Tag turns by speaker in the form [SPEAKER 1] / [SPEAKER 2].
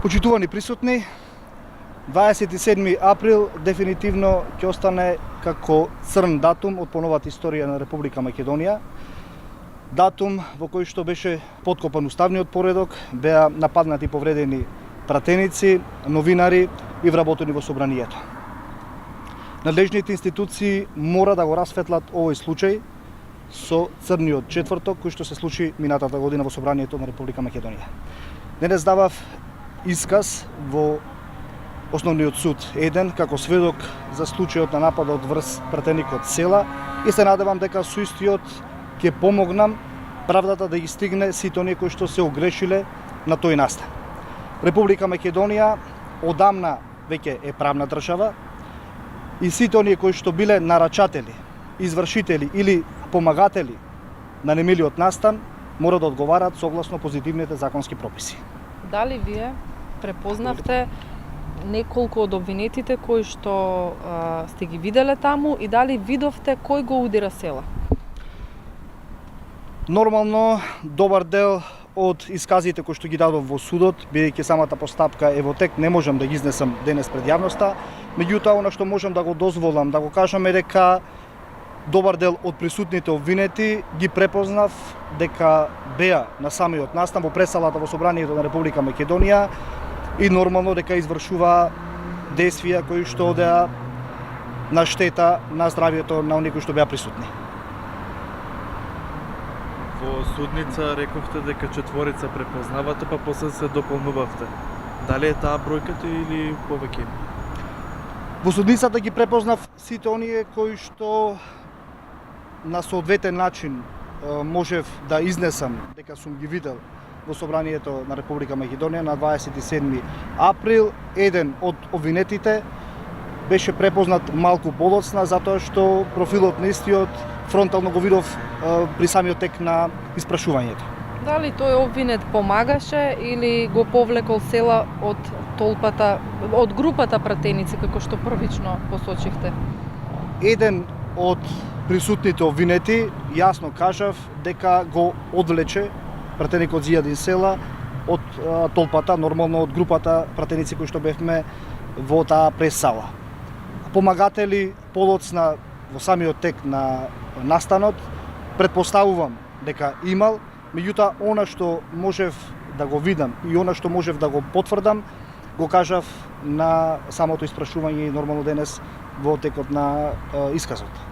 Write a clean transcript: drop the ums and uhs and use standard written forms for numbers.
[SPEAKER 1] Почитувани присутни, 27 април дефинитивно ќе остане како црн датум од поновата историја на Република Македонија. Датум во кој што беше поткопан уставниот поредок, беа нападнати и повредени пратеници, новинари и вработени во собранието. Надлежните институции мора да го расветлат овој случај со црниот четврток кој што се случи минатата година во собранието на Република Македонија. Денес давав исказ во Основниот суд 1 како сведок за случајот на нападот врз пратеникот Села и се надевам дека со истиот ќе помогнам правдата да ги стигне сите оние кои што се огрешиле на тој настан. Република Македонија одамна веќе е правна држава и сите оние кои што биле нарачатели, извршители или помагатели на немилиот настан мора да одговарат согласно позитивните законски прописи.
[SPEAKER 2] Дали вие препознавте неколку од обвинетите кои што сте ги виделе таму и дали видовте кој го удира Села?
[SPEAKER 1] Нормално, добар дел од исказите кои што ги дадов во судот, бидејќи самата постапка е во тек, не можам да ги изнесам денес пред јавноста, меѓутоа она што можам да го дозволам, да го кажам е дека добар дел од присутните обвинети ги препознав дека беа на самиот настан во пресалата во собранието на Република Македонија и нормално дека извршува действија кои што одеа на штета на здравието на оние кои што беа присутни.
[SPEAKER 3] Во судница рековте дека четворица препознавате, па после се дополнувавте. Дали е таа бројката или повеќе?
[SPEAKER 1] Во судницата ги препознав сите оние кои што на соодветен начин можев да изнесам дека сум ги видел во собранието на Република Македонија на 27 април. Еден од обвинетите беше препознат малку подоцна затоа што профилот на истиот фронтално го видов при самиот тек на испрашувањето.
[SPEAKER 2] Дали тој обвинет помагаше или го повлекол Села од толпата, од групата пратеници како што првично посочихте?
[SPEAKER 1] Еден од присутните обвинети јасно кажав дека го одвлече пратеникот Зијадин Села од толпата, нормално од групата пратеници кои што бевме во таа прес-сала. Помагатели подоцна во самиот тек на настанот, предпоставувам дека имал, меѓутоа она што можев да го видам и она што можев да го потврдам, го кажав на самото испрашување и нормално денес во текот на исказот.